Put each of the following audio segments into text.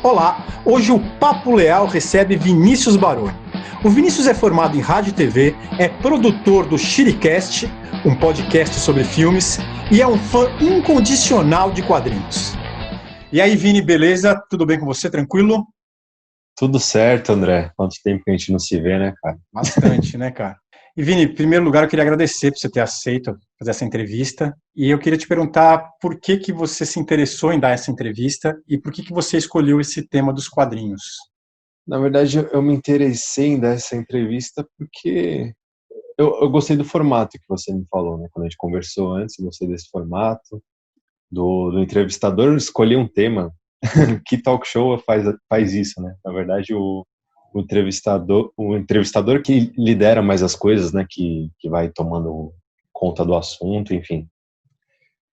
Olá, hoje o Papo Leal recebe Vinícius Baroni. O Vinícius é formado em rádio e TV, é produtor do Shiricast, um podcast sobre filmes, e é um fã incondicional de quadrinhos. E aí, Vini, beleza? Tudo bem com você? Tranquilo? Tudo certo, André. Quanto tempo que a gente não se vê, né, cara? Bastante, né, cara? E, Vini, em primeiro lugar, eu queria agradecer por você ter aceito fazer essa entrevista. E eu queria te perguntar por que você se interessou em dar essa entrevista e por que você escolheu esse tema dos quadrinhos. Na verdade, eu me interessei em dar essa entrevista porque eu gostei do formato que você me falou, né? Quando a gente conversou antes, eu gostei desse formato, do entrevistador escolher um tema. Que talk show faz isso, né? Na verdade, o entrevistador que lidera mais as coisas, né? Que vai tomando conta do assunto, enfim.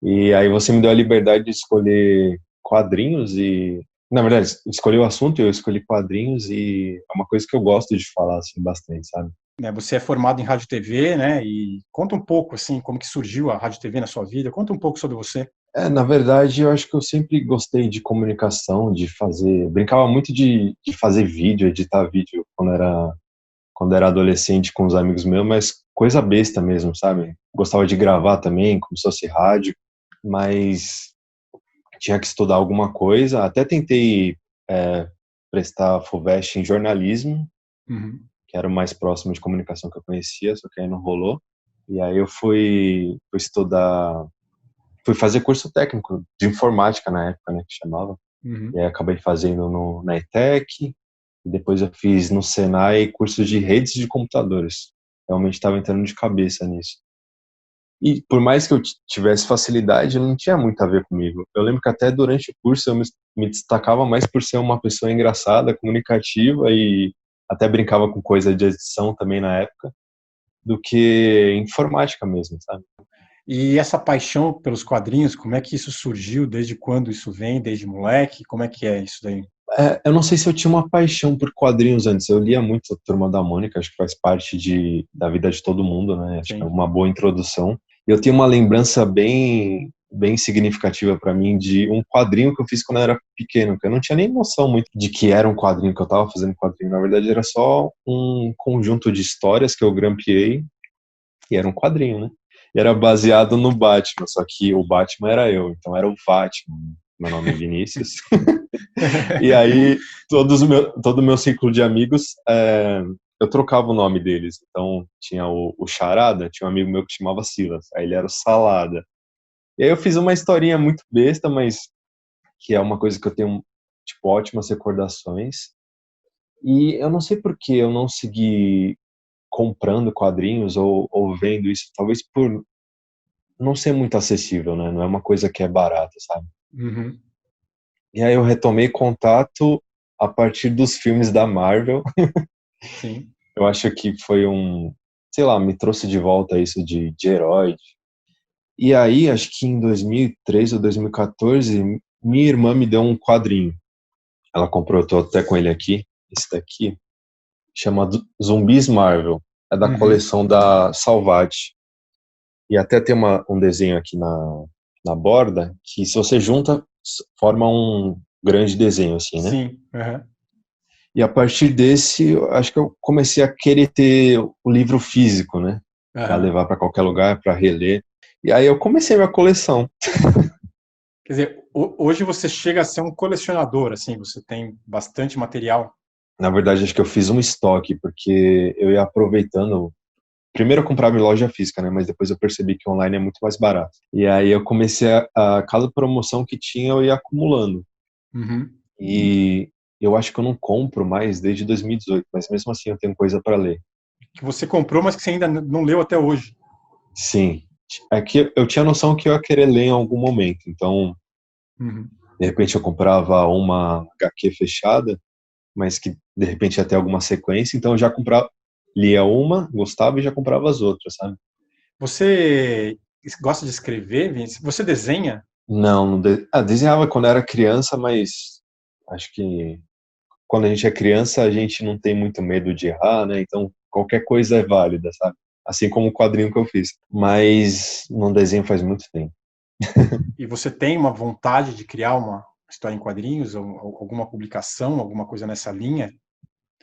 E aí você me deu a liberdade de escolher quadrinhos e, na verdade, escolhi o assunto e eu escolhi quadrinhos e é uma coisa que eu gosto de falar, assim, bastante, sabe? Você é formado em rádio e TV, né? E conta um pouco, assim, como que surgiu a rádio e TV na sua vida. Conta um pouco sobre você. Na verdade, eu acho que eu sempre gostei de comunicação, brincava muito de fazer vídeo, editar vídeo quando era adolescente com os amigos meus, mas coisa besta mesmo, sabe? Gostava de gravar também, como se fosse rádio, mas tinha que estudar alguma coisa. Até tentei prestar FUVEST em jornalismo, que era o mais próximo de comunicação que eu conhecia, só que aí não rolou. E aí eu fui fazer curso técnico de informática na época, né, que chamava. E aí acabei fazendo na ETEC, e depois eu fiz no Senai cursos de redes de computadores. Realmente estava entrando de cabeça nisso. E por mais que eu tivesse facilidade, não tinha muito a ver comigo. Eu lembro que até durante o curso eu me destacava mais por ser uma pessoa engraçada, comunicativa e até brincava com coisa de edição também na época, do que informática mesmo, sabe? E essa paixão pelos quadrinhos, como é que isso surgiu? Desde quando isso vem? Desde moleque? Como é que é isso daí? Eu não sei se eu tinha uma paixão por quadrinhos antes. Eu lia muito a Turma da Mônica, acho que faz parte da vida de todo mundo, né? Acho que é Sim. uma boa introdução. Eu tenho uma lembrança bem, bem significativa para mim de um quadrinho que eu fiz quando eu era pequeno, que eu não tinha nem noção muito de que era um quadrinho, que eu estava fazendo quadrinho. Na verdade, era só um conjunto de histórias que eu grampeei e era um quadrinho, né? E era baseado no Batman, só que o Batman era eu, então era o Batman. Meu nome é Vinícius. E aí, todo o meu ciclo de amigos, eu trocava o nome deles. Então, tinha o Charada, tinha um amigo meu que chamava Silas, aí ele era o Salada. E aí eu fiz uma historinha muito besta, mas que é uma coisa que eu tenho, tipo, ótimas recordações. E eu não sei por que eu não segui comprando quadrinhos ou vendo isso, talvez por não ser muito acessível, né? Não é uma coisa que é barata, sabe? Uhum. E aí eu retomei contato a partir dos filmes da Marvel. Sim. Eu acho que foi sei lá, me trouxe de volta isso de herói. E aí, acho que em 2013 ou 2014, minha irmã me deu um quadrinho. Ela comprou, eu tô até com ele aqui, esse daqui, chamado Zumbis Marvel. É da Uhum. coleção da Salvati. E até tem um desenho aqui na borda, que se você junta, forma um grande desenho, assim, né? Sim. Uhum. E a partir desse, eu acho que eu comecei a querer ter o livro físico, né? Para Uhum. levar para qualquer lugar, para reler. E aí eu comecei minha coleção. Quer dizer, hoje você chega a ser um colecionador, assim, você tem bastante material. Na verdade, acho que eu fiz um estoque, porque eu ia aproveitando. Primeiro eu comprava em loja física, né? Mas depois eu percebi que online é muito mais barato. E aí eu comecei a cada promoção que tinha, eu ia acumulando. Uhum. E eu acho que eu não compro mais desde 2018, mas mesmo assim eu tenho coisa para ler. Que você comprou, mas que você ainda não leu até hoje. Sim. É que eu tinha noção que eu ia querer ler em algum momento. Então, Uhum. de repente eu comprava uma HQ fechada, mas que de repente ia ter alguma sequência, então eu já comprava, lia uma, gostava e já comprava as outras, sabe? Você gosta de escrever, Vinícius? Você desenha? Não, desenhava quando era criança, mas acho que quando a gente é criança a gente não tem muito medo de errar, né? Então qualquer coisa é válida, sabe? Assim como o quadrinho que eu fiz. Mas não desenho faz muito tempo. E você tem uma vontade de criar história em quadrinhos, ou alguma publicação, alguma coisa nessa linha?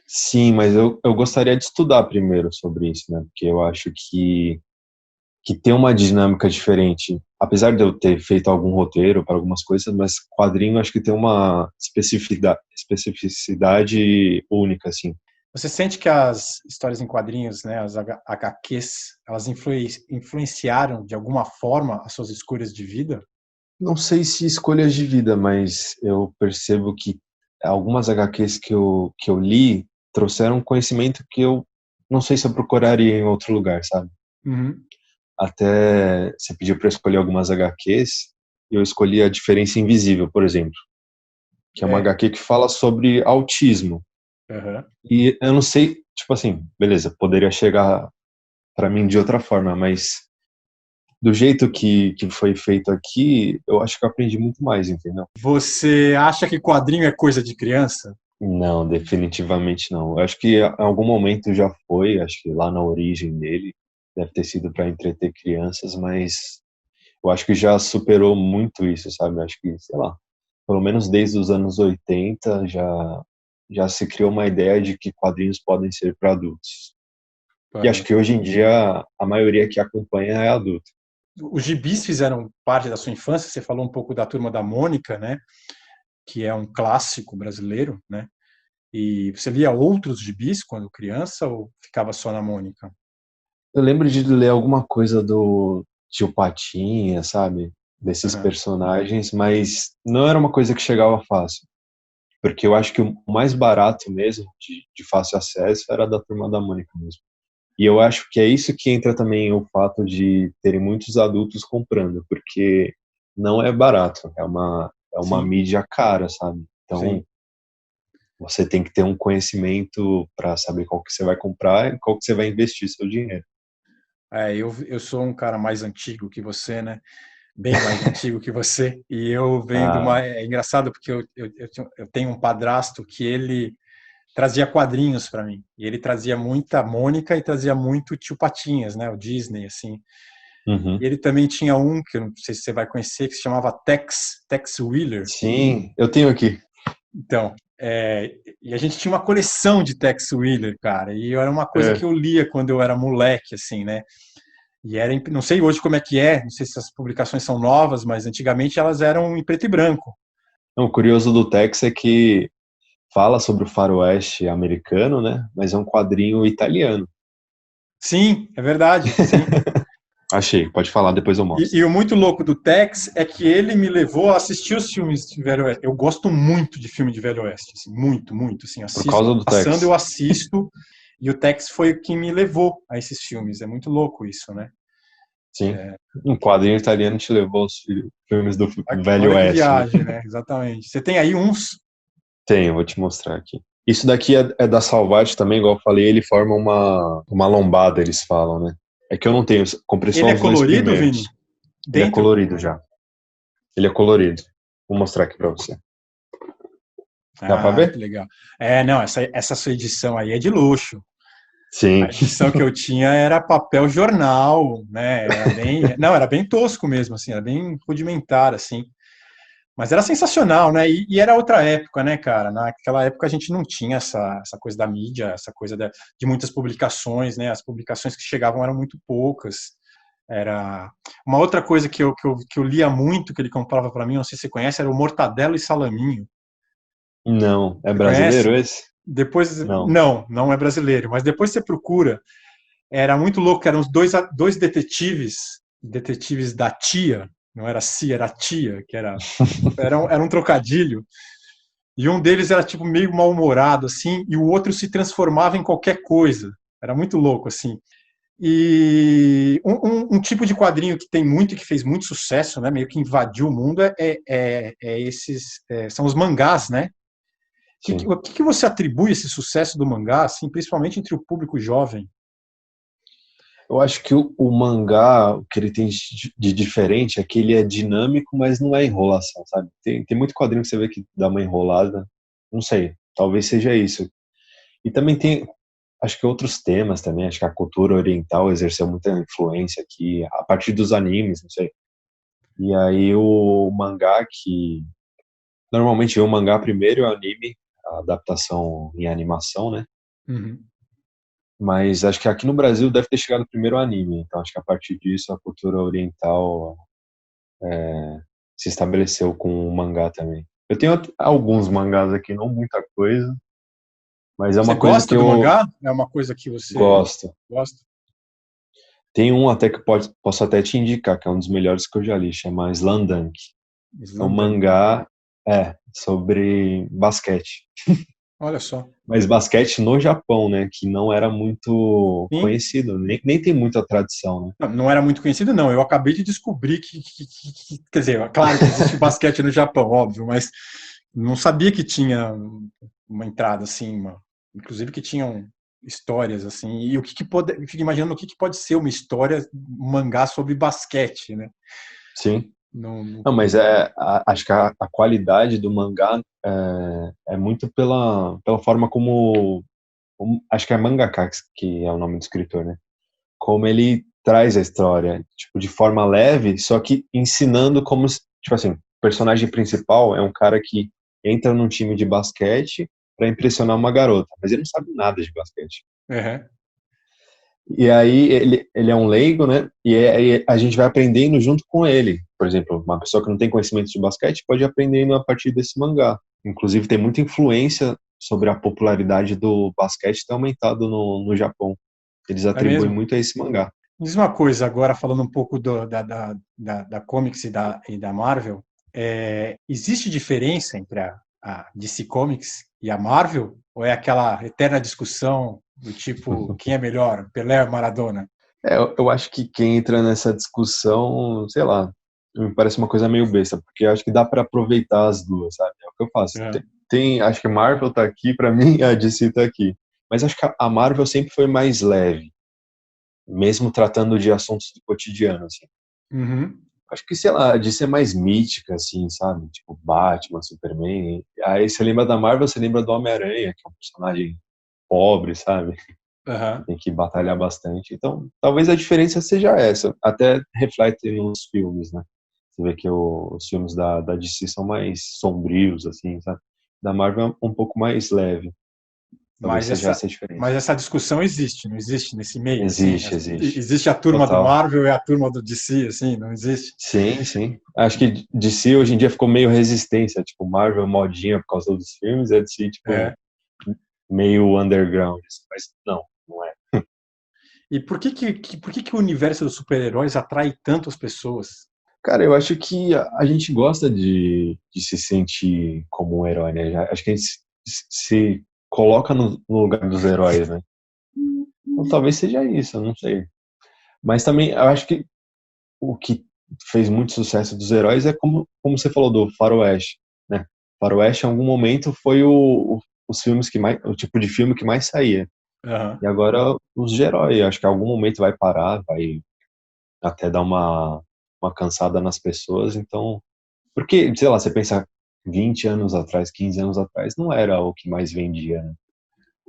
Sim, mas eu gostaria de estudar primeiro sobre isso, né? Porque eu acho que tem uma dinâmica diferente. Apesar de eu ter feito algum roteiro para algumas coisas, mas quadrinho acho que tem uma especificidade única, assim. Você sente que as histórias em quadrinhos, né, as HQs, elas influenciaram de alguma forma as suas escolhas de vida? Não sei se escolhas de vida, mas eu percebo que algumas HQs que eu li trouxeram um conhecimento que eu não sei se eu procuraria em outro lugar, sabe? Uhum. Até você pediu para eu escolher algumas HQs, eu escolhi A Diferença Invisível, por exemplo, que é uma É. HQ que fala sobre autismo. Aham. E eu não sei, tipo assim, beleza, poderia chegar para mim de outra forma, mas do jeito que foi feito aqui, eu acho que eu aprendi muito mais, entendeu? Você acha que quadrinho é coisa de criança? Não, definitivamente não. Eu acho que em algum momento já foi, acho que lá na origem dele, deve ter sido para entreter crianças, mas eu acho que já superou muito isso, sabe? Eu acho que, sei lá, pelo menos desde os anos 80 já se criou uma ideia de que quadrinhos podem ser para adultos. E acho Aham. que hoje em dia a maioria que acompanha é adulto. Os gibis fizeram parte da sua infância. Você falou um pouco da Turma da Mônica, né? Que é um clássico brasileiro, né? E você lia outros gibis quando criança ou ficava só na Mônica? Eu lembro de ler alguma coisa do Tio Patinha, sabe? Desses Aham. personagens, mas não era uma coisa que chegava fácil. Porque eu acho que o mais barato mesmo, de fácil acesso, era da Turma da Mônica mesmo. E eu acho que é isso que entra também o fato de terem muitos adultos comprando, porque não é barato, é uma Sim, mídia cara, sabe? Então, sim. você tem que ter um conhecimento para saber qual que você vai comprar e qual que você vai investir seu dinheiro. Eu sou um cara mais antigo que você, né? Bem mais antigo que você. E eu vendo Ah, uma. É engraçado porque eu tenho um padrasto que ele trazia quadrinhos para mim. E ele trazia muita Mônica e trazia muito Tio Patinhas, né? O Disney, assim. E uhum. ele também tinha um, que eu não sei se você vai conhecer, que se chamava Tex Wheeler. Sim, eu tenho aqui. Então, e a gente tinha uma coleção de Tex Wheeler, cara. E era uma coisa que É. eu lia quando eu era moleque, assim, né? E era, não sei hoje como é que é, não sei se as publicações são novas, mas antigamente elas eram em preto e branco. Não, o curioso do Tex é que fala sobre o faroeste americano, né? Mas é um quadrinho italiano. Sim, é verdade, sim. Achei, pode falar, depois eu E, mostro. e o muito louco do Tex é que ele me levou a assistir os filmes de Velho Oeste. Eu gosto muito de filme de Velho Oeste, assim, muito, muito. Assim, Por assisto, causa do passando eu Tex. assisto, e o Tex foi quem me levou a esses filmes. É muito louco isso, né? Sim. Um quadrinho italiano te levou aos filmes do Velho Olha que Oeste, né? viagem, né? Exatamente. Você tem aí uns. Tenho, vou te mostrar aqui. Isso daqui é da Salvati também, igual eu falei, ele forma uma lombada, eles falam, né? É que eu não tenho, comprei Ele só é os dois colorido, primeiros. Vini? Ele é Dentro? colorido já. Ele é colorido. Vou mostrar aqui pra você. Dá pra Ah, que ver? legal. Não, essa sua edição aí é de luxo. A Sim. edição que eu tinha era papel jornal, né? Era bem, não, era bem tosco mesmo, assim, era bem rudimentar, assim. Mas era sensacional, né? E era outra época, né, cara? Naquela época a gente não tinha essa coisa da mídia, essa coisa de muitas publicações, né? As publicações que chegavam eram muito poucas. Era uma outra coisa que eu lia muito, que ele comprava para mim, não sei se você conhece, era o Mortadelo e Salaminho. Não. É Você brasileiro conhece? esse? Depois, Não. não é brasileiro, mas depois você procura. Era muito louco, eram os dois detetives da tia, não era cia, era tia, que era um trocadilho. E um deles era tipo meio mal-humorado, assim, e o outro se transformava em qualquer coisa. Era muito louco, assim. E um tipo de quadrinho que tem muito e que fez muito sucesso, né, meio que invadiu o mundo, são os mangás, né? Sim. O que você atribui esse sucesso do mangá, assim, principalmente entre o público jovem? Eu acho que o mangá, o que ele tem de diferente é que ele é dinâmico, mas não é enrolação, sabe? Tem muito quadrinho que você vê que dá uma enrolada. Não sei, talvez seja isso. E também tem, acho que outros temas também, acho que a cultura oriental exerceu muita influência aqui, a partir dos animes, não sei. E aí o mangá, que normalmente vê o mangá primeiro e o anime, a adaptação em animação, né? Uhum. Mas acho que aqui no Brasil deve ter chegado primeiro o anime, então acho que a partir disso a cultura oriental se estabeleceu com o mangá também. Eu tenho alguns mangás aqui, não muita coisa, mas é Você uma coisa que gosta do eu mangá? É uma coisa que você gosto. gosta? Tem um até que posso até te indicar, que é um dos melhores que eu já li, chama Slamdunk. É um Slamdunk. mangá sobre basquete. Olha só. Mas basquete no Japão, né? Que não era muito Sim. conhecido, nem tem muita tradição, né? Não era muito conhecido, não. Eu acabei de descobrir quer dizer, claro que existe basquete no Japão, óbvio, mas não sabia que tinha uma entrada assim, inclusive que tinham histórias assim. E o que pode, eu fico imaginando o que pode ser uma história, um mangá sobre basquete, né? Sim. Não, Não, mas acho que a qualidade do mangá é muito pela forma acho que é mangaka que é o nome do escritor, né? Como ele traz a história, tipo, de forma leve, só que ensinando como, tipo assim, o personagem principal é um cara que entra num time de basquete para impressionar uma garota, mas ele não sabe nada de basquete. uhum. E aí ele é um leigo, né? E a gente vai aprendendo junto com ele. Por exemplo, uma pessoa que não tem conhecimento de basquete pode ir aprendendo a partir desse mangá. Inclusive tem muita influência sobre a popularidade do basquete ter aumentado no Japão. Eles É atribuem mesmo? muito a esse mangá. Diz uma coisa agora, falando um pouco da Comics e da Marvel, existe diferença entre a DC Comics e a Marvel? Ou é aquela eterna discussão do tipo, quem é melhor, Pelé ou Maradona? Eu acho que quem entra nessa discussão, sei lá, me parece uma coisa meio besta, porque eu acho que dá para aproveitar as duas, sabe? É o que eu faço. É. Acho que Marvel tá aqui para mim, a DC tá aqui. Mas acho que a Marvel sempre foi mais leve, mesmo tratando de assuntos do cotidiano, assim. Uhum. Acho que, sei lá, de ser mais mítica, assim, sabe? Tipo Batman, Superman. Aí você lembra da Marvel, você lembra do Homem-Aranha, que é um personagem pobre, sabe? Aham. Tem que batalhar bastante. Então, talvez a diferença seja essa. Até reflete nos filmes, né? Você vê que os filmes da DC são mais sombrios, assim, sabe? Da Marvel é um pouco mais leve. Talvez Mas seja essa, essa a diferença. mas essa discussão existe, não existe nesse meio, assim? Existe, existe. Existe a turma do Total. Marvel e a turma do DC, assim, não existe? Sim, sim. Acho que DC hoje em dia ficou meio resistência, tipo, Marvel modinha por causa dos filmes, é DC, tipo, É. meio underground. Mas não é. E por que o universo dos super-heróis atrai tanto as pessoas? Cara, eu acho que a gente gosta de se sentir como um herói, né? Acho que a gente se coloca no lugar dos heróis, né? Então talvez seja isso, eu não sei. Mas também eu acho que o que fez muito sucesso dos heróis é como você falou do Faroeste, né? Faroeste em algum momento foi os filmes que mais, o tipo de filme que mais saía. Aham. E agora os de herói, acho que em algum momento vai parar, vai até dar uma cansada nas pessoas, então porque, sei lá, você pensa 20 anos atrás, 15 anos atrás, não era o que mais vendia, né?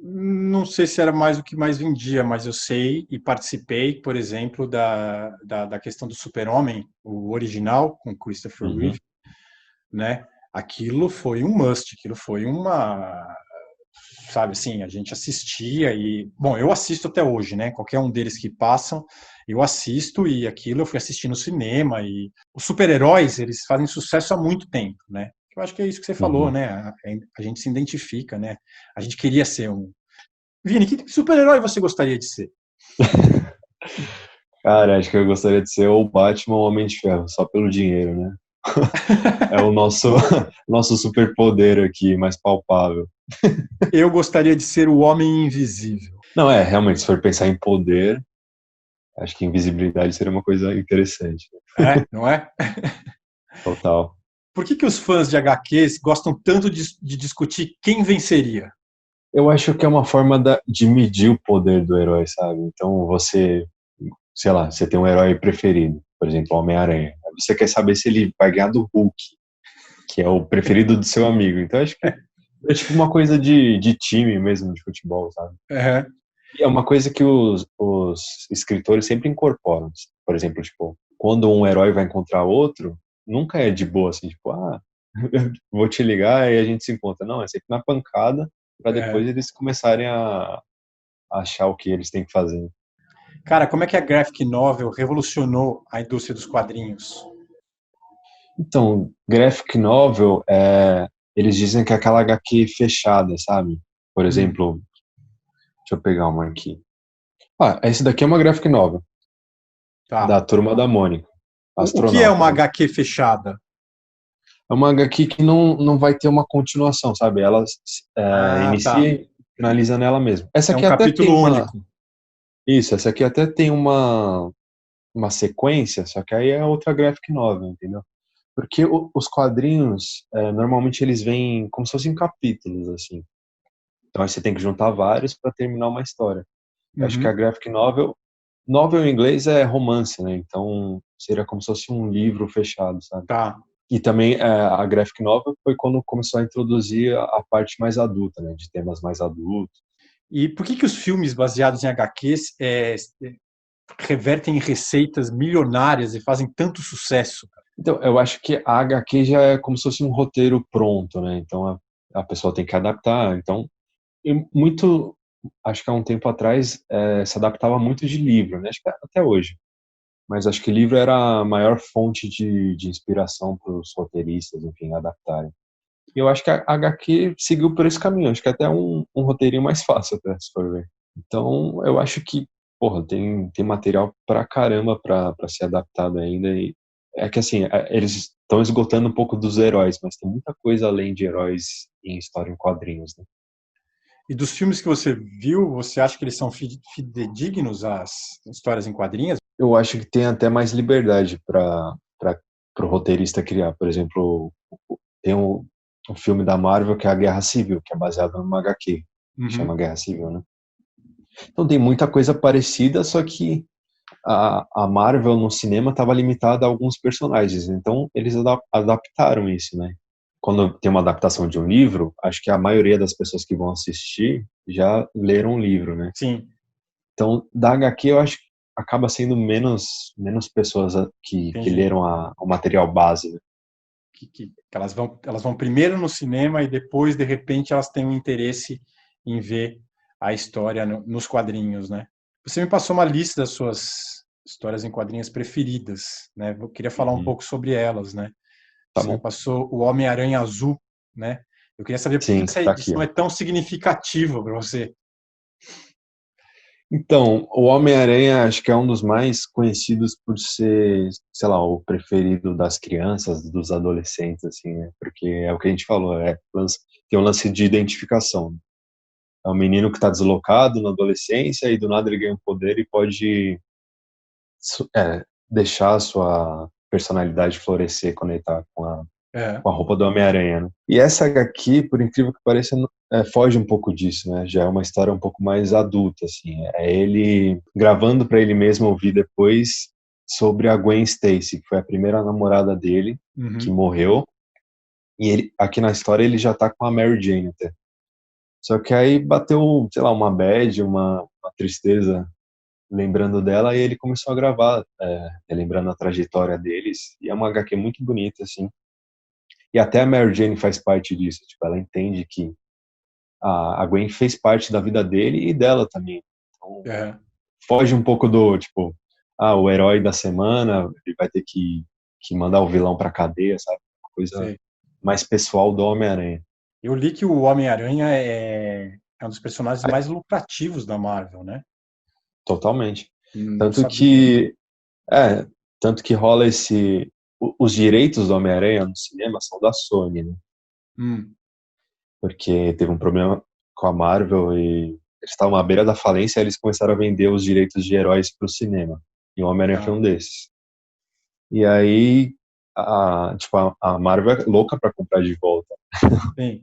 Não sei se era mais o que mais vendia, mas eu sei e participei, por exemplo, da questão do Super-Homem, o original, com Christopher Reeve, Uhum, né? Aquilo foi um must, aquilo foi sabe assim, a gente assistia e, bom, eu assisto até hoje, né? Qualquer um deles que passam, eu assisto e aquilo eu fui assistir no cinema e os super-heróis, eles fazem sucesso há muito tempo, né? Eu acho que é isso que você falou, uhum. né? A gente se identifica, né? A gente queria ser um. Vini, que super-herói você gostaria de ser? Cara, acho que eu gostaria de ser o Batman ou o Homem de Ferro, só pelo dinheiro, né? É o nosso, nosso superpoder aqui, mais palpável. Eu gostaria de ser o Homem Invisível. Não, realmente, se for pensar em poder, acho que invisibilidade seria uma coisa interessante. É, não é? Total. Por que os fãs de HQs gostam tanto de discutir quem venceria? Eu acho que é uma forma de medir o poder do herói, sabe? Então você, sei lá, você tem um herói preferido, por exemplo, o Homem-Aranha. Aí você quer saber se ele vai ganhar do Hulk, que é o preferido do seu amigo. Então acho que é tipo uma coisa de time mesmo, de futebol, sabe? É, E é uma coisa que os escritores sempre incorporam. Por exemplo, tipo, quando um herói vai encontrar outro, nunca é de boa, assim, tipo, vou te ligar e a gente se encontra. Não, é sempre na pancada, para É. depois eles começarem a achar o que eles têm que fazer. Cara, como é que a graphic novel revolucionou a indústria dos quadrinhos? Então, graphic novel, eles dizem que é aquela HQ fechada, sabe? Por Hum, exemplo, deixa eu pegar uma aqui. Ah, esse daqui é uma graphic novel, da tá. Turma da Mônica, O que é uma Astronautas, né? HQ fechada? É uma HQ que não vai ter uma continuação, sabe? Ela Ah, inicia tá. e finaliza nela mesma. Essa É um aqui até tem capítulo uma... único. Isso, essa aqui até tem uma sequência, só que aí é outra graphic novel, entendeu? Porque os quadrinhos, normalmente eles vêm como se fossem capítulos, assim. Então aí você tem que juntar vários para terminar uma história. Eu acho que a Uhum, graphic novel, novel em inglês é romance, né? Então seria como se fosse um livro fechado, sabe? tá. E também a graphic novel foi quando começou a introduzir a parte mais adulta, né? De temas mais adultos. E por que os filmes baseados em HQs revertem em receitas milionárias e fazem tanto sucesso? Então, eu acho que a HQ já é como se fosse um roteiro pronto, né? Então a pessoa tem que adaptar. Então, e muito, acho que há um tempo atrás se adaptava muito de livro, né? Acho que até hoje. Mas acho que livro era a maior fonte de inspiração para os roteiristas, enfim, adaptarem. E eu acho que a HQ seguiu por esse caminho. Acho que é até um roteirinho mais fácil, até, se for ver. Então, eu acho que, porra, tem material pra caramba pra ser adaptado ainda. E é que, assim, eles estão esgotando um pouco dos heróis, mas tem muita coisa além de heróis em história em quadrinhos, né? E dos filmes que você viu, você acha que eles são fidedignos às histórias em quadrinhos? Eu acho que tem até mais liberdade para o roteirista criar. Por exemplo, tem um filme da Marvel que é a Guerra Civil, que é baseado numa HQ, que chama Uhum, Guerra Civil, né? Então tem muita coisa parecida, só que a Marvel no cinema estava limitada a alguns personagens, então eles adaptaram isso, né? Quando tem uma adaptação de um livro, acho que a maioria das pessoas que vão assistir já leram o livro, né? sim, Então, da HQ, eu acho que acaba sendo menos pessoas que entendi. leram o material base, né? Que elas vão primeiro no cinema e depois, de repente, elas têm um interesse em ver a história nos quadrinhos, né? Você me passou uma lista das suas histórias em quadrinhos preferidas, né? Eu queria falar um Uhum. pouco sobre elas, né? Tá Você me bom? passou o Homem-Aranha Azul, né? Eu queria saber por que Sim, essa tá aqui, edição ó. é tão significativa para você. Então, o Homem-Aranha acho que é um dos mais conhecidos por ser, sei lá, o preferido das crianças, dos adolescentes, assim, né? Porque é o que a gente falou, tem um lance de identificação. É um menino que está deslocado na adolescência e do nada ele ganha um poder e pode deixar a sua personalidade florescer quando ele está É, com a roupa do Homem-Aranha, né? E essa HQ, por incrível que pareça, foge um pouco disso, né? Já é uma história um pouco mais adulta, assim. É ele gravando para ele mesmo ouvir depois sobre a Gwen Stacy, que foi a primeira namorada dele, que uhum. morreu. E ele, aqui na história ele já tá com a Mary Jane até. Só que aí bateu, sei lá, uma bad, uma tristeza lembrando dela, e ele começou a gravar, lembrando a trajetória deles. E é uma HQ muito bonita, assim. E até a Mary Jane faz parte disso. Tipo, ela entende que a Gwen fez parte da vida dele e dela também. Então, É, foge um pouco do, tipo, o herói da semana, ele vai ter que mandar o vilão pra cadeia, sabe? Uma coisa sei. mais pessoal do Homem-Aranha. Eu li que o Homem-Aranha é um dos personagens É, mais lucrativos da Marvel, né? totalmente. Não Tanto sabia. que, é, tanto que rola os direitos do Homem-Aranha no cinema são da Sony, né? Hum, Porque teve um problema com a Marvel e eles estavam à beira da falência, aí eles começaram a vender os direitos de heróis para o cinema. E o Homem-Aranha foi tá. um desses. E aí, tipo, a Marvel é louca para comprar de volta, Sim,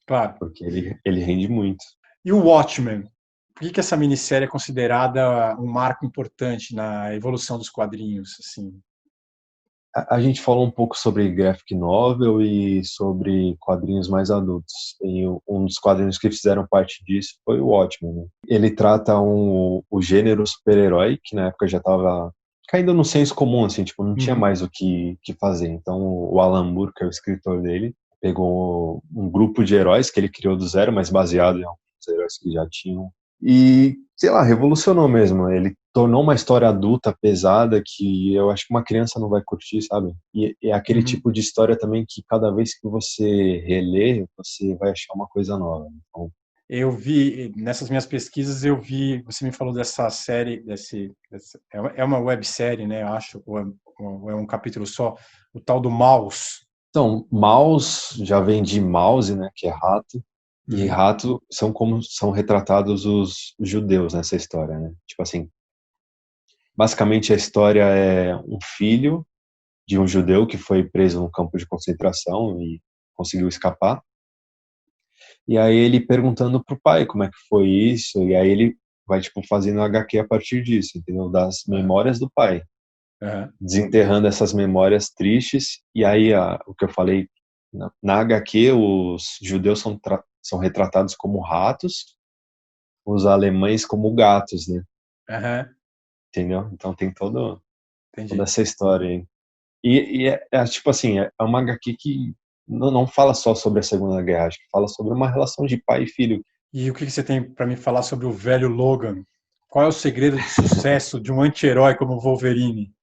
claro. porque ele rende muito. E o Watchmen? Por que essa minissérie é considerada um marco importante na evolução dos quadrinhos, assim? A gente falou um pouco sobre graphic novel e sobre quadrinhos mais adultos. E um dos quadrinhos que fizeram parte disso foi o Watchmen, né? Ele trata o gênero super-herói, que na época já estava caindo no senso comum, assim, tipo, não tinha Uhum. mais o que fazer. Então, o Alan Moore, que é o escritor dele, pegou um grupo de heróis que ele criou do zero, mas baseado em alguns heróis que já tinham. E, sei lá, revolucionou mesmo. Ele tornou uma história adulta, pesada, que eu acho que uma criança não vai curtir, sabe? E é aquele Uhum. tipo de história também que cada vez que você relê, você vai achar uma coisa nova. Então, Eu vi, nessas minhas pesquisas, eu vi, você me falou dessa série, é uma websérie, né, eu acho, ou é um capítulo só, o tal do Maus. então, mouse já vem de mouse, né, que é rato, e Uhum. rato são como são retratados os judeus nessa história, né? Tipo assim, basicamente a história é um filho de um judeu que foi preso num campo de concentração e conseguiu escapar. E aí ele perguntando pro pai como é que foi isso, e aí ele vai tipo fazendo HQ a partir disso, entendeu? Das Aham. memórias do pai, Aham. desenterrando essas memórias tristes. E aí o que eu falei na HQ, os judeus são retratados como ratos, os alemães como gatos, né? Aham. Entendeu? Então tem toda Entendi. essa história aí. E tipo assim, é uma HQ que não fala só sobre a Segunda Guerra, acho que fala sobre uma relação de pai e filho. E o que você tem para me falar sobre o velho Logan? Qual é o segredo de sucesso de um anti-herói como o Wolverine?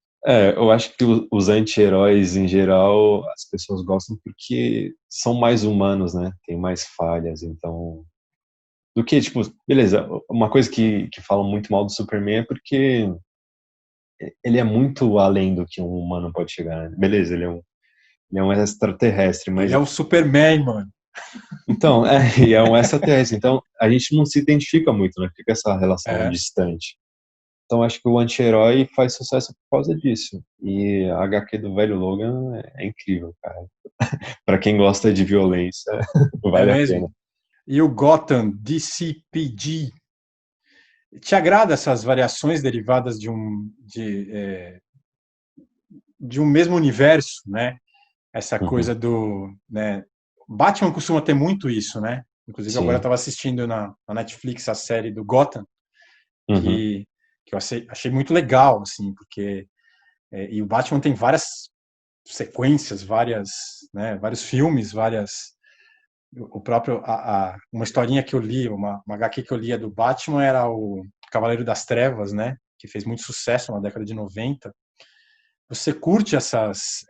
Eu acho que os anti-heróis, em geral, as pessoas gostam porque são mais humanos, né? Tem mais falhas, então... Do que, tipo, beleza, uma coisa que falam muito mal do Superman é porque ele é muito além do que um humano pode chegar, né? Beleza, ele é um extraterrestre, Ele mas... é o Superman, mano. Então, e é um extraterrestre, então a gente não se identifica muito, né? Fica essa relação É. distante. Então acho que o anti-herói faz sucesso por causa disso. E a HQ do velho Logan é incrível, cara. Pra quem gosta de violência, É vale a mesmo? pena. E o Gotham DCPD? Te agrada essas variações derivadas de um mesmo universo, né? Essa Uhum, coisa né? Batman costuma ter muito isso, né? Inclusive agora eu sim. estava assistindo na Netflix a série do Gotham, Uhum, que eu achei muito legal, assim, porque e o Batman tem várias sequências, né, vários filmes, o próprio uma historinha que eu li, uma HQ que eu lia do Batman era o Cavaleiro das Trevas, né, que fez muito sucesso na década de 90. Você curte essas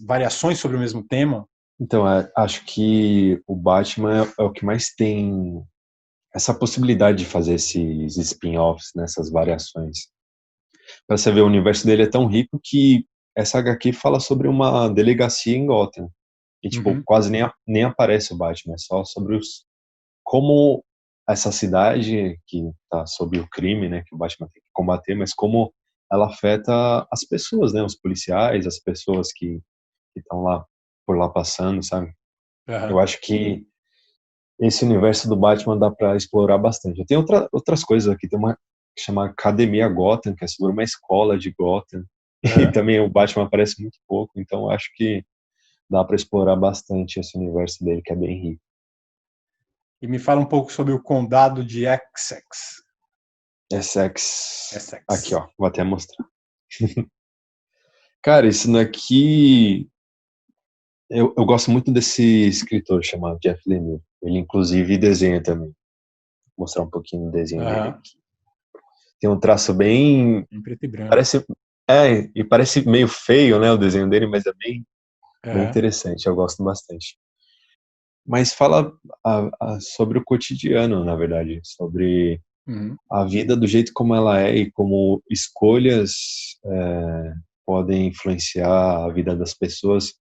variações sobre o mesmo tema? então, acho que o Batman é o que mais tem essa possibilidade de fazer esses spin-offs, nessas variações. Pra você ver, o universo dele é tão rico que essa HQ fala sobre uma delegacia em Gotham. E, tipo, Uhum. quase nem aparece o Batman, é só sobre como essa cidade que está sob o crime, né, que o Batman tem que combater, mas como ela afeta as pessoas, né, os policiais, as pessoas que estão lá por lá passando, sabe? Eu Aham. acho que esse universo do Batman dá para explorar bastante. Tem outras coisas aqui, tem uma que chama Academia Gotham, que é sobre uma escola de Gotham, e Aham. também o Batman aparece muito pouco, então eu acho que dá para explorar bastante esse universo dele, que é bem rico. E me fala um pouco sobre o Condado de Essex. Essex, aqui Essex. ó, vou até mostrar. Cara, isso daqui. Eu gosto muito desse escritor chamado Jeff Lemire. Ele, inclusive, desenha também. Vou mostrar um pouquinho do desenho dele Aham. aqui. Tem um traço bem. Em preto e branco. Parece. E parece meio feio, né, o desenho dele, mas é bem Aham. interessante. Eu gosto bastante. Mas fala sobre o cotidiano, na verdade. Sobre Uhum. a vida do jeito como ela é e como escolhas podem influenciar a vida das pessoas.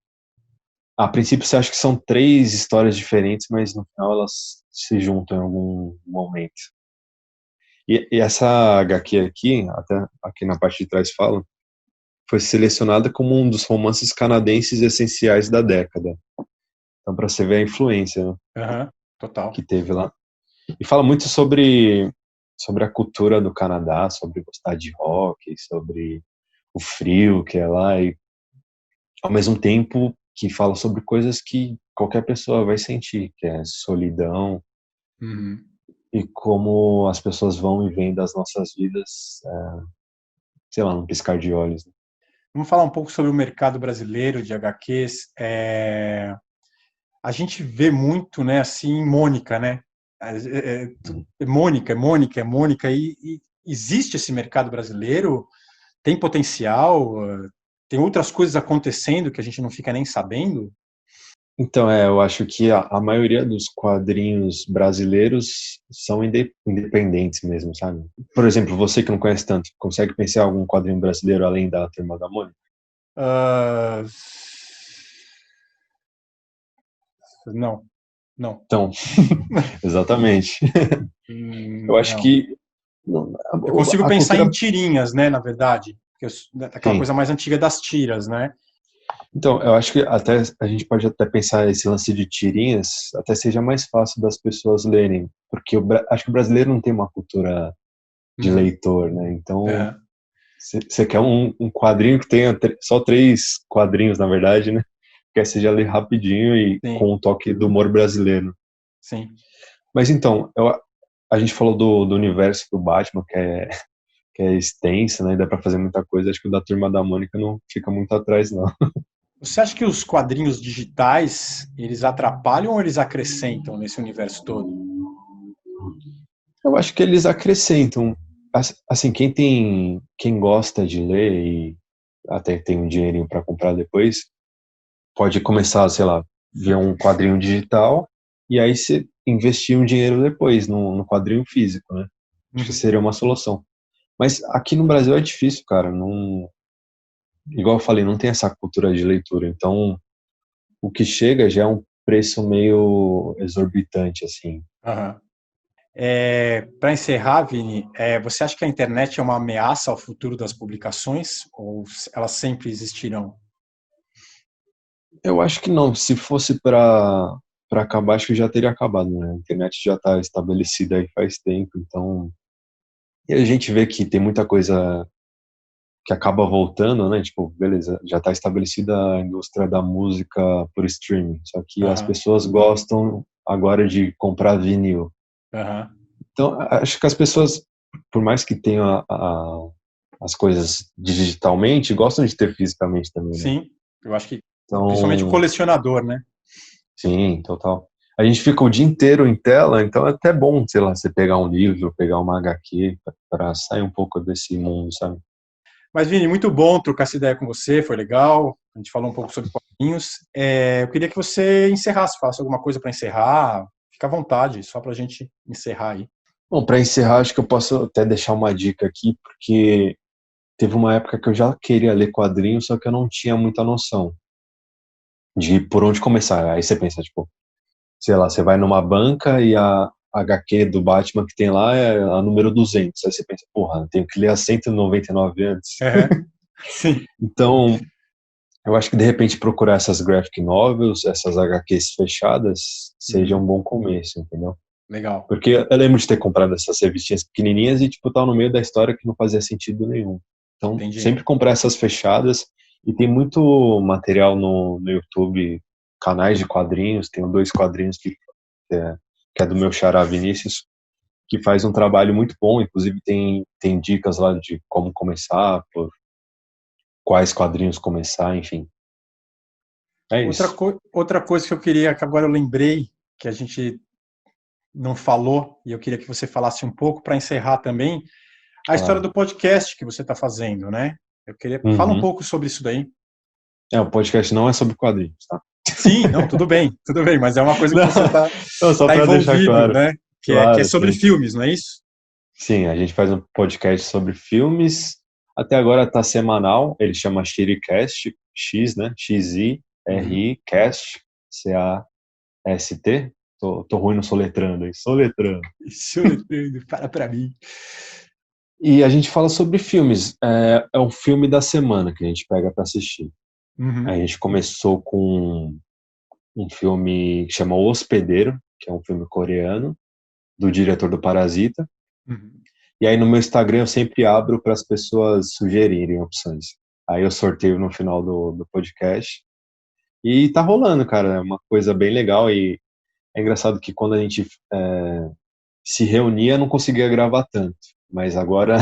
A princípio você acha que são três histórias diferentes, mas no final elas se juntam em algum momento. E essa HQ aqui, até aqui na parte de trás fala, foi selecionada como um dos romances canadenses essenciais da década. Então, para você ver a influência, né, Aham. Total. que teve lá. E fala muito sobre a cultura do Canadá, sobre gostar de rock, sobre o frio que é lá, e ao mesmo tempo que fala sobre coisas que qualquer pessoa vai sentir, que é solidão, Uhum. e como as pessoas vão e vêm das nossas vidas sei lá, num piscar de olhos. Vamos falar um pouco sobre o mercado brasileiro de HQs. A gente vê muito, né, assim, Mônica, né? Mônica, e existe esse mercado brasileiro? Tem potencial? Tem outras coisas acontecendo que a gente não fica nem sabendo? Então, eu acho que a maioria dos quadrinhos brasileiros são independentes mesmo, sabe? Por exemplo, você que não conhece tanto, consegue pensar em algum quadrinho brasileiro além da Turma da Mônica? Ah, não, não. Então, exatamente. Eu acho Não. que não, Eu consigo a pensar em cultura. tirinhas, né, na verdade. Aquela Sim. coisa mais antiga das tiras, né? Então, eu acho que até a gente pode até pensar esse lance de tirinhas, até seja mais fácil das pessoas lerem, porque acho que o brasileiro não tem uma cultura de Uhum. leitor, né? Então, Aham. você quer um quadrinho que tenha só 3 quadrinhos, na verdade, né? Que aí você já lê rapidinho e Sim, com um toque do humor brasileiro. sim. Mas então, a gente falou do universo do Batman, que é extenso, né? E dá pra fazer muita coisa. Acho que o da Turma da Mônica não fica muito atrás, não. Você acha que os quadrinhos digitais, eles atrapalham ou eles acrescentam nesse universo todo? Eu acho que eles acrescentam. Assim, quem gosta de ler e até tem um dinheirinho para comprar depois, pode começar, sei lá, ver um quadrinho digital e aí você investir um dinheiro depois no quadrinho físico, né? Acho que Uhum. seria uma solução. Mas aqui no Brasil é difícil, cara. Não, igual eu falei, não tem essa cultura de leitura. Então, o que chega já é um preço meio exorbitante, assim. Aham. Para encerrar, Vini, você acha que a internet é uma ameaça ao futuro das publicações ou elas sempre existirão? Eu acho que não. Se fosse para acabar, acho que já teria acabado, né? A internet já está estabelecida aí faz tempo, então. E a gente vê que tem muita coisa que acaba voltando, né? Tipo, beleza, já está estabelecida a indústria da música por streaming, só que as Aham, pessoas gostam agora de comprar vinil. aham. Então, acho que as pessoas, por mais que tenham as coisas digitalmente, gostam de ter fisicamente também, né? Sim, eu acho que principalmente o Então, colecionador, né? sim, total. A gente fica o dia inteiro em tela, então é até bom, sei lá, você pegar um livro, pegar uma HQ, para sair um pouco desse mundo, sabe? Mas, Vini, muito bom trocar essa ideia com você, foi legal. A gente falou um pouco sobre quadrinhos. Eu queria que você encerrasse, faça alguma coisa para encerrar. Fica à vontade, só para a gente encerrar aí. Bom, para encerrar, acho que eu posso até deixar uma dica aqui, porque teve uma época que eu já queria ler quadrinhos, só que eu não tinha muita noção de por onde começar. Aí você pensa, tipo, sei lá, você vai numa banca e a HQ do Batman que tem lá é a número 200. Aí você pensa, porra, tenho que ler a 199 antes. É, sim, Então, eu acho que de repente procurar essas graphic novels, essas HQs fechadas, seja uhum, um bom começo, entendeu? legal, Porque eu lembro de ter comprado essas revistinhas pequenininhas e, tipo, tava no meio da história que não fazia sentido nenhum. Então, entendi. sempre comprar essas fechadas. E tem muito material no YouTube, canais de quadrinhos. Tenho 2 quadrinhos é, que é do meu xará Vinícius, que faz um trabalho muito bom. Inclusive, tem dicas lá de como começar, por quais quadrinhos começar, enfim. É isso. Outra coisa que eu queria, que agora eu lembrei, que a gente não falou, e eu queria que você falasse um pouco para encerrar também, a história Claro. do podcast que você está fazendo, né? Eu queria. Fala um Uhum. pouco sobre isso daí. O podcast não é sobre quadrinhos, tá? Sim, não, tudo bem, mas é uma coisa que Não, você está não, só tá para deixar envolvido, claro. né? Que é Claro, sobre sim. filmes, não é isso? Sim, a gente faz um podcast sobre filmes. Até agora tá semanal. Ele chama Shiricast, X, né? Uhum. X-I-R-I, Cast, C-A-S-T. Tô ruim no soletrando aí. Soletrando. Isso, Leandro, para mim. E a gente fala sobre filmes. É um filme da semana que a gente pega para assistir. A Uhum. gente começou com um filme que chama O Hospedeiro, que é um filme coreano, do diretor do Parasita. Uhum. E aí no meu Instagram eu sempre abro para as pessoas sugerirem opções. Aí eu sorteio no final do podcast. E tá rolando, cara. É uma coisa bem legal. E é engraçado que quando a gente se reunia, não conseguia gravar tanto. Mas agora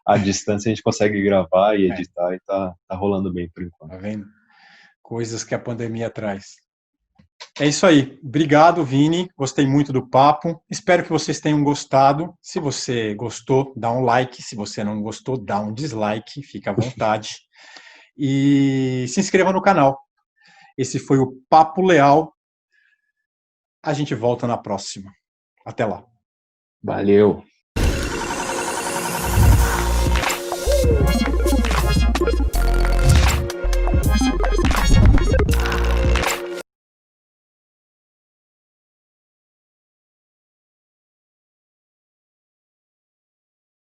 à distância a gente consegue gravar e editar e tá rolando bem por enquanto. Tá vendo? Coisas que a pandemia traz. É isso aí. Obrigado, Vini. Gostei muito do papo. Espero que vocês tenham gostado. Se você gostou, dá um like. Se você não gostou, dá um dislike. Fica à vontade. E se inscreva no canal. Esse foi o Papo Leal. A gente volta na próxima. Até lá. Valeu!